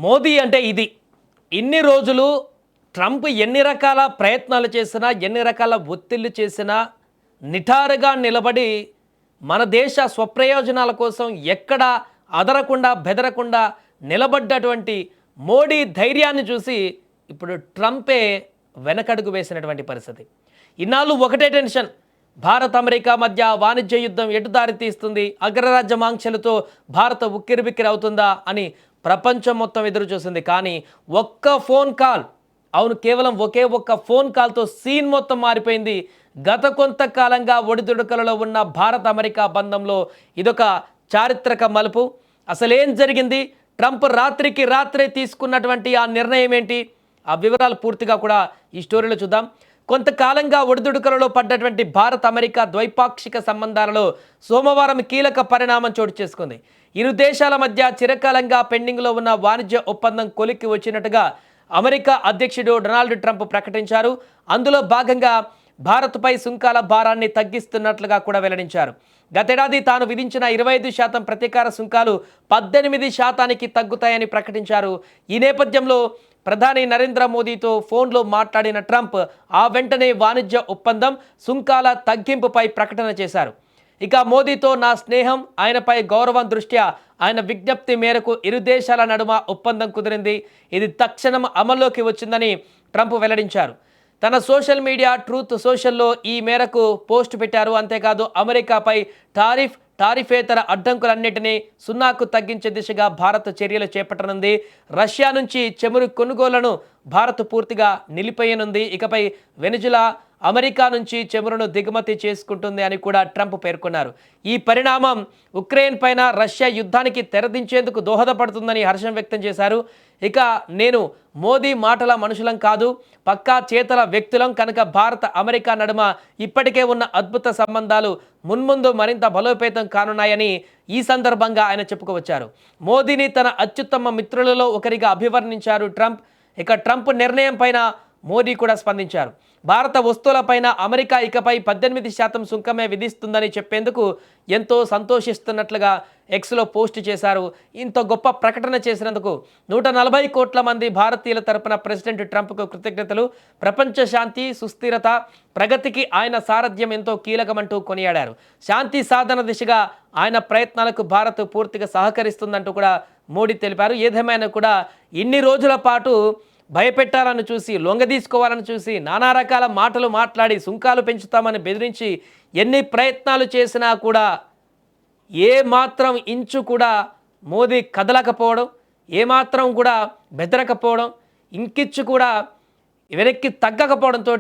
మోదీ అంటే ఇది. ఇన్ని రోజులు ట్రంప్ ఎన్ని రకాల ప్రయత్నాలు చేసినా, ఎన్ని రకాల ఒత్తిళ్లు చేసినా నిటారుగా నిలబడి మన దేశ స్వప్రయోజనాల కోసం ఎక్కడ అదరకుండా బెదరకుండా నిలబడ్డటువంటి మోడీ ధైర్యాన్ని చూసి ఇప్పుడు ట్రంపే వెనకడుగు వేసినటువంటి పరిస్థితి. ఇన్నాళ్ళు ఒకటే టెన్షన్, భారత్ అమెరికా మధ్య వాణిజ్య యుద్ధం ఎటు దారి తీస్తుంది, అగ్రరాజ్యమాంక్షలతో భారత ఉక్కిరిబిక్కిరి అవుతుందా అని ప్రపంచం మొత్తం ఎదురు చూసింది. కానీ ఒక్క ఫోన్ కాల్, అవును కేవలం ఒకే ఒక్క ఫోన్ కాల్తో సీన్ మొత్తం మారిపోయింది. గత కొంతకాలంగా ఒడిదుడుకలలో ఉన్న భారత్ అమెరికా బంధంలో ఇదొక చారిత్రక మలుపు. అసలేం జరిగింది, ట్రంప్ రాత్రికి రాత్రే తీసుకున్నటువంటి ఆ నిర్ణయం ఏంటి, ఆ వివరాలు పూర్తిగా కూడా ఈ స్టోరీలో చూద్దాం. కొంతకాలంగా ఒడిదుడుకలలో పడ్డటువంటి భారత్ అమెరికా ద్వైపాక్షిక సంబంధాలలో సోమవారం కీలక పరిణామం చోటు చేసుకుంది. ఇరు దేశాల మధ్య చిరకాలంగా పెండింగ్లో ఉన్న వాణిజ్య ఒప్పందం కొలిక్కి వచ్చినట్టుగా అమెరికా అధ్యక్షుడు డొనాల్డ్ ట్రంప్ ప్రకటించారు. అందులో భాగంగా భారత్పై సుంకాల భారాన్ని తగ్గిస్తున్నట్లుగా కూడా వెల్లడించారు. గతేడాది తాను విధించిన 25% ప్రతీకార సుంకాలు 18% తగ్గుతాయని ప్రకటించారు. ఈ నేపథ్యంలో ప్రధాని నరేంద్ర మోదీతో ఫోన్లో మాట్లాడిన ట్రంప్ ఆ వెంటనే వాణిజ్య ఒప్పందం సుంకాల తగ్గింపుపై ప్రకటన చేశారు. ఇక మోదీతో నా స్నేహం, ఆయనపై గౌరవం దృష్ట్యా ఆయన విజ్ఞప్తి మేరకు ఇరు దేశాల నడుమ ఒప్పందం కుదిరింది. ఇది తక్షణం అమల్లోకి వచ్చిందని ట్రంప్ వెల్లడించారు. తన సోషల్ మీడియా ట్రూత్ సోషల్లో ఈ మేరకు పోస్ట్ పెట్టారు. అంతేకాదు అమెరికాపై టారిఫేతర అడ్డంకులన్నింటినీ సున్నాకు తగ్గించే దిశగా భారత్ చర్యలు చేపట్టనుంది. రష్యా నుంచి చమురు కొనుగోళ్లను భారత్ పూర్తిగా నిలిపేయనుంది. ఇకపై వెనిజులా అమెరికా నుంచి చమురును దిగుమతి చేసుకుంటుంది అని కూడా ట్రంప్ పేర్కొన్నారు. ఈ పరిణామం ఉక్రెయిన్ పైన రష్యా యుద్ధానికి తెరదించేందుకు దోహదపడుతుందని హర్షం వ్యక్తం చేశారు. ఇక నేను మోదీ మాటల మనుషులం కాదు, పక్కా చేతల వ్యక్తులం కనుక భారత అమెరికా నడుమ ఇప్పటికే ఉన్న అద్భుత సంబంధాలు మున్ముందు మరింత బలోపేతం కానున్నాయని ఈ సందర్భంగా ఆయన చెప్పుకోవచ్చారు. మోదీని తన అత్యుత్తమ మిత్రులలో ఒకరిగా అభివర్ణించారు ట్రంప్. ఇక ట్రంప్ నిర్ణయం పైన మోదీ కూడా స్పందించారు. భారత వస్తువులపైన అమెరికా ఇకపై 18% సుంకమే విధిస్తుందని చెప్పేందుకు ఎంతో సంతోషిస్తున్నట్లుగా ఎక్స్లో పోస్ట్ చేశారు. ఇంత గొప్ప ప్రకటన చేసినందుకు 140 కోట్ల మంది భారతీయుల తరపున ప్రెసిడెంట్ ట్రంప్కు కృతజ్ఞతలు. ప్రపంచ శాంతి, సుస్థిరత, ప్రగతికి ఆయన సారథ్యం ఎంతో కీలకమంటూ కొనియాడారు. శాంతి సాధన దిశగా ఆయన ప్రయత్నాలకు భారత్ పూర్తిగా సహకరిస్తుందంటూ కూడా మోడీ తెలిపారు. ఏదేమైనా కూడా ఇన్ని రోజుల పాటు భయపెట్టాలని చూసి, లొంగదీసుకోవాలని చూసి, నానా రకాల మాటలు మాట్లాడి సుంకాలు పెంచుతామని బెదిరించి ఎన్ని ప్రయత్నాలు చేసినా కూడా ఏమాత్రం ఇంచు కూడా మోదీ కదలకపోవడం, ఏమాత్రం కూడా బెదరకపోవడం, ఇంకిచ్చు కూడా వెనక్కి తగ్గకపోవడంతో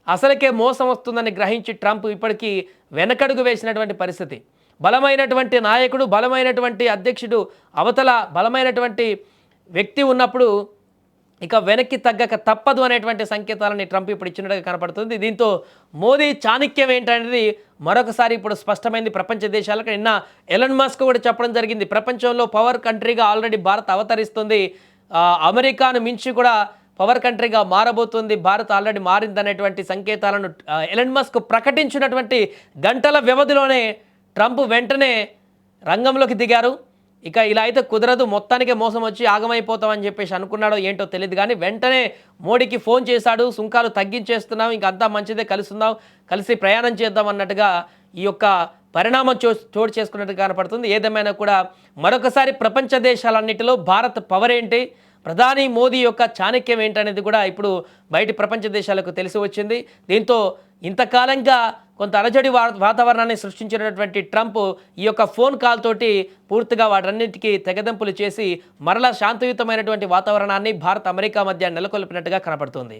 అసలుకే మోసం వస్తుందని గ్రహించి ట్రంప్ ఇప్పటికీ వెనకడుగు వేసినటువంటి పరిస్థితి. బలమైనటువంటి నాయకుడు, బలమైనటువంటి అధ్యక్షుడు అవతల బలమైనటువంటి వ్యక్తి ఉన్నప్పుడు ఇక వెనక్కి తగ్గక తప్పదు అనేటువంటి సంకేతాలని ట్రంప్ ఇప్పుడు ఇచ్చినట్టుగా కనపడుతుంది. దీంతో మోదీ చాణక్యం ఏంటనేది మరొకసారి ఇప్పుడు స్పష్టమైంది ప్రపంచ దేశాలకు. నిన్న ఎలన్ మస్క్ కూడా చెప్పడం జరిగింది, ప్రపంచంలో పవర్ కంట్రీగా ఆల్రెడీ భారత్ అవతరిస్తుంది, అమెరికాను మించి కూడా పవర్ కంట్రీగా మారబోతుంది, భారత్ ఆల్రెడీ మారిందనేటువంటి సంకేతాలను ఎలన్ మస్క్ ప్రకటించినటువంటి గంటల వ్యవధిలోనే ట్రంప్ వెంటనే రంగంలోకి దిగారు. ఇక ఇలా అయితే కుదరదు, మొత్తానికే మోసం వచ్చి ఆగమైపోతామని చెప్పేసి అనుకున్నాడో ఏంటో తెలియదు. కానీ వెంటనే మోడీకి ఫోన్ చేశాడు, సుంకాలు తగ్గించేస్తున్నాం, ఇంకంతా మంచిదే, కలుస్తుందాం, కలిసి ప్రయాణం చేద్దాం అన్నట్టుగా ఈ యొక్క పరిణామం చోటు చేసుకున్నట్టు కనపడుతుంది. ఏదేమైనా కూడా మరొకసారి ప్రపంచ దేశాలన్నిటిలో భారత్ పవర్ ఏంటి, ప్రధాని మోదీ యొక్క చాణక్యం ఏంటనేది కూడా ఇప్పుడు బయటి ప్రపంచ దేశాలకు తెలిసి వచ్చింది. దీంతో ఇంతకాలంగా కొంత అలజడి వాతావరణాన్ని సృష్టించినటువంటి ట్రంప్ ఈ యొక్క ఫోన్ కాల్ తోటి పూర్తిగా వాటన్నిటికీ తెగదెంపులు చేసి మరలా శాంతియుతమైనటువంటి వాతావరణాన్ని భారత్ అమెరికా మధ్య నెలకొల్పినట్టుగా కనపడుతుంది.